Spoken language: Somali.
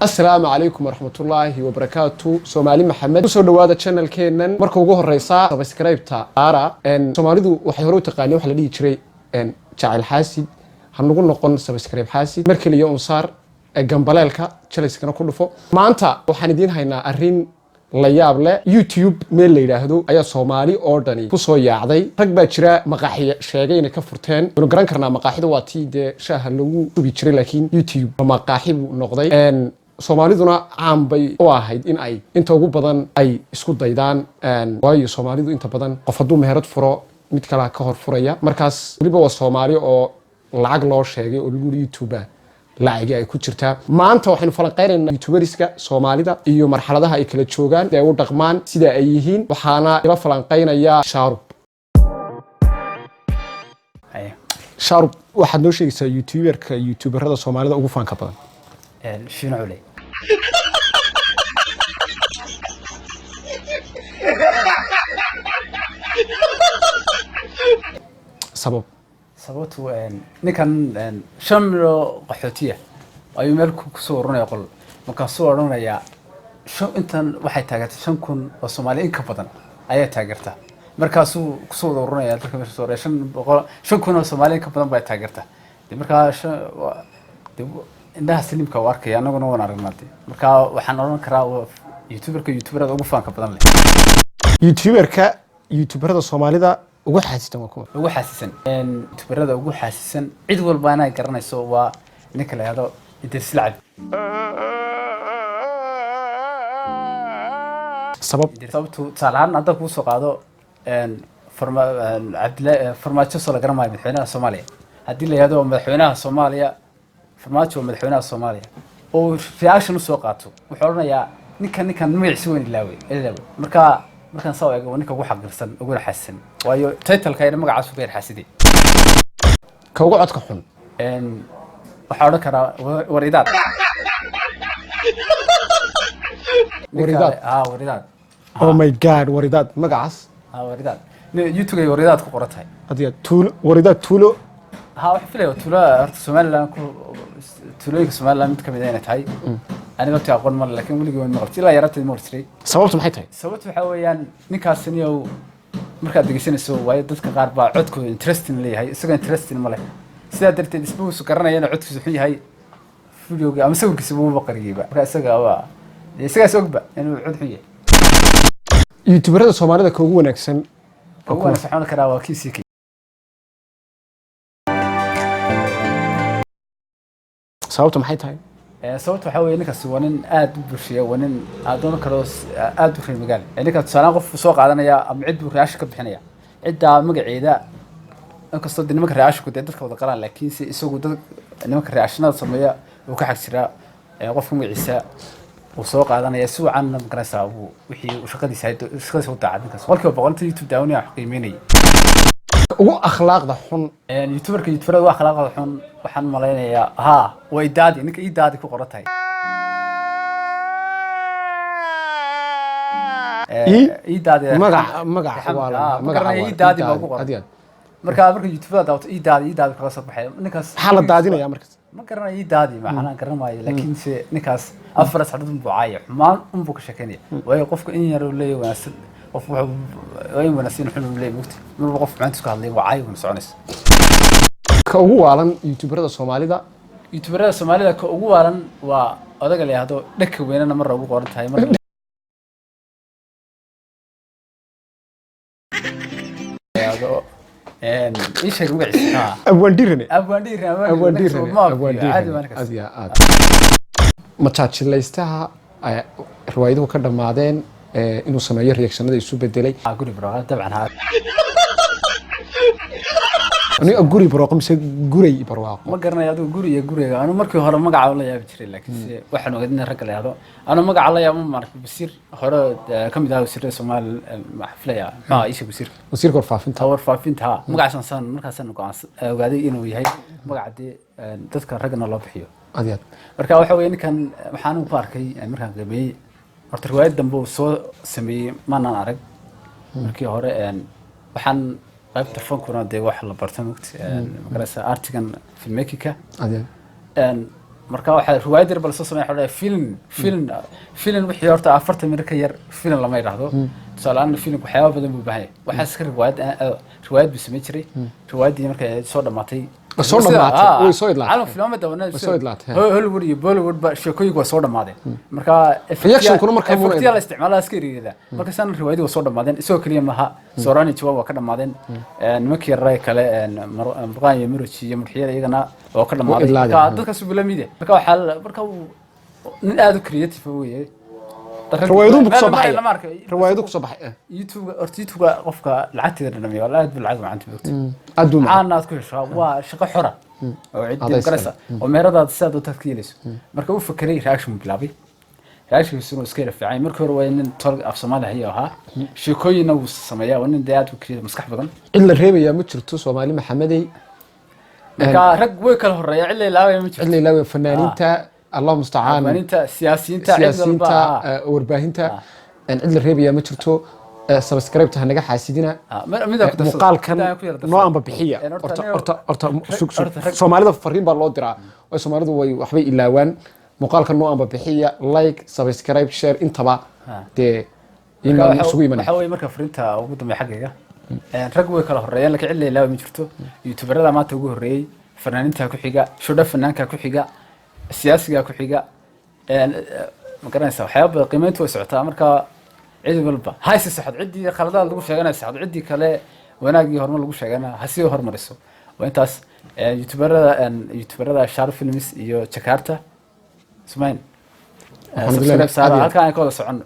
السلام عليكم ورحمة الله وبركاته. سومالي محمد soo dhawaada channelkeenan marka ugu horeysa subscribe-ta ara Soomaalidu waxay hore u taqaaneen wax la dhihi jiray jacayl xaasid hanugu noqon subscribe xaasid markii la unsaar gambaleelka channelskana ku dhufo maanta waxaan idin haynaa arrin la yaab leh YouTube meel la yiraahdo ayaa Soomaali oo dhani ku soo yaacday rag baa jira maqaaxiyo sheegay inay ka furteen inuu garan karnaa maqaaxida waa tii shaaha lagu tubi jiray laakiin YouTube maqaaxibu noqday Soomaaliduna caan bay u ahayd in ay inta ugu badan ay isku daydaan waayo Soomaalidu inta badan qof haduu meherad furo mid kale ka hor furaya markaas waliba waa Soomaali oo lacag loo sheegay oo lagu YouTube lacag ay ku jirtaa maanta waxaan falanqeynaynaa YouTuberiska Soomaalida iyo marxaladaha ay kala joogaan ee u dhaqmaan sida ay yihiin waxaana ila falanqeynaya Shaarub waxaad noo sheegaysaa YouTuberada Soomaalida ugu faanka badan شنو علي sababtu ninkan shamlo qaxootiya ayuu meel ku soo oranaya qol marka soo oranaya intan waxay taageertay 5,000 oo Soomaali in ka badan ayaa taageerta markaasuu ku soo oranaya dadka meesha soo reeshan 5,000 oo Soomaali in ka badan bay taageerta markaas indaha slimka warkay anaguna waan aragnaaday marka waxaan oran karaa YouTuberada ugu faanka badan leh YouTuberada Soomaalida ugu xaasisan waa kuma ugu xaasisan YouTuberada ugu xaasisan cid walba ana garanayso waa ninka la yiraahdo Idris Lacab sababtu salaan hadda ku soo qaado farmaajo soo la garanaayo madaxweynaha Soomaaliya hadii la yiraahdo madaxweynaha Soomaaliya farmaajo madaxweynaha Soomaaliya oo reaction soo qaato wuxuu oranayaa ninkan magaciisa weyn ilaaway markaan soo eego ninka ugu xaqirsan ugu xasan waayo title-ka ay magacaas ugu xasidii ka ugu codka xun waxa oran karaa waridaad oh my god waridaad magacaas waridaad YouTube ay waridaad ku qorantay hadiya waridaad tuulo ها وحفلة وتلا سومالي تلويك سومالي مد كمدينة هاي أنا قلت أقول مرة لكن ولي جوين مرة لا يرتدي مرتري سببت محيط هاي سببت حواليان نكاسني أو مركز دقيسين السو وايد ضد كقاربة عدكو انترستين لي هاي سجن انترستين ماله سيدا درت الأسبوع سكرنا ينا عدكو زحمي هاي فيديو أم سوق كسبوه بقريبا مركز سجا سوق بقى يعني عد حية يوتيوبرات الصومالية كوجو نكسن كوجو نكسن كراوا كيسيكي sababtu maxay tahay sababtu waxa weeye ninkaas waa nin aad u bulshiya waa nin adoon kale aad u reer magaal ninka tusaale qof soo qaadanaya ama cid uu raash ka bixinaya cidda magaceeda inkastoo nimanka raash ku dadka wada qalaan laakiin si isagu dad nimanka raashnada sameeya uu ka xaq jira qofka magaciisa uu soo qaadanaya si wacan magaraysa wixii uu shaqadiisa u daacad ninkaas qolkiiba boqolta YouTube daawanaya qiimeynay ugu akhlaaqda xun YouTuberada waa akhlaaqda xun waxaan maleynayaa way daadi ninka daadi ku qorantay daadi magac wala daadi baa ku qoran marka YouTuberada daawto daadi kala soo baxay ninkaas xal daadinaya markaas ma garanayo daadi maxaan garanaayo laakiin si ninkaas afar saacad buu caayay xumaan buu ka sheekanay way qofka in yar uu leeyahay wanaagsan qof way wanaagsan xulun leeyahay waqti marba qof maanta isku hadlay waa caay uu soconays ka ugu waalan YouTuberada Soomaalida ka ugu waalan waa odaga la yiraahdo dhaka weynana mar ugu qoran tahay mar ايش هي magaciisa abwandirne machaachileystaha riwaayadu ka dhamaadeen inuu sameeyo reactionada isu bedelay guri barwaaqo dabcan ha guri barwaaqo mise guray barwaaqo ma garanayo adigu guriga anu markii hore magaca la yaab jiray laakiin waxaan ogaadnay rag la yiraahdo anu magaca la yaab ma markay basiir hore kamid ah wasiirada Soomaali maxflaya wasiirka warfaafinta magacaasan san markaasan ogaaday inuu yahay magacadii dadka ragna loo bixiyo adiyad marka waxa weeye ninkan waxaan ku arkay markaan gameeyay horta riwaayad dambe soo sameeyay maanan arag markii hore waxaan qaybta fankuna de wax la bartay magaraysa artigan filmmaking-ka marka waxa riwaayad yar bal soo sameeyay xoolaha film wixii horta 40 minute ka yar film lama yiraahdo tusaale film waxyaabo badan buu baahay waxa iska riwaayad bismay jiray riwaayadii markay soo dhamaatay soo dhamaatay way soo idlaatay caalam filimada wana soo idlaatay Hollywood iyo Bollywood ba sheekooyinku soo dhamaadeen marka reaction kuna marka muu la isticmaalaa askariga marka san riwaayadu soo dhamaadeen isoo kaliya maaha soorani jawaab ka dhamaadeen nimankii ray kale marqaan iyo muruji iyo murxiyada iyagana oo ka dhamaaday marka dadka subulamide marka nin aad u creative weeye riwaayadu ku soo baxay riwaayadu ku soo baxay YouTube qofka lacagteeda dhanamiyo walaal aad lacag macaan tibogtay aad u macaan aad ku heshaa waa shaqo xora oo cid garasa oo meeradaad sidaad u tadkiilayso marka uu fakiray reaction bilaabay reaction sunu iska fiican markii hore waa in tol af Soomaaliya ahaa sheekooyina uu sameeyaa nin daad u kiriyo maskax badan illa reebaya ma jirto Soomaali Maxamedey marka rag way kala horeeya illa ilaaway ma jirto illa ilaaway fanaaniinta الله مستعان فنانينتا سياسيين warbaahinta cid reebaya ma jirto subscribe ta naga xaasidina muuqaalkan noo amba bixiya horta Soomaalida fariin baa loo diraa oo Soomaalidu way waxbay ilaawaan muuqaalkan noo amba bixiya like subscribe share intaba de inaan isugu iman waxa way marka fariinta ugu dambeey xaqiiqa rag way kala horeeyaan laakiin cid ilaaway ma jirto youtuberada maanta ugu horeeyay fanaaniinta ku xiga shooda fanaanka ku xiga siyaasiga ku xiga ma garanaysaa waxyaabo qiimayntu way socotaa marka cid walba haysi saxad cidii khaladaad lagu sheeganay saxad cidii kale wanaagii hormar lagu sheeganaa hasi hormariso waa intaas youtuberada Shar Films iyo Jakarta Sumayn halkaan ay ka wada socono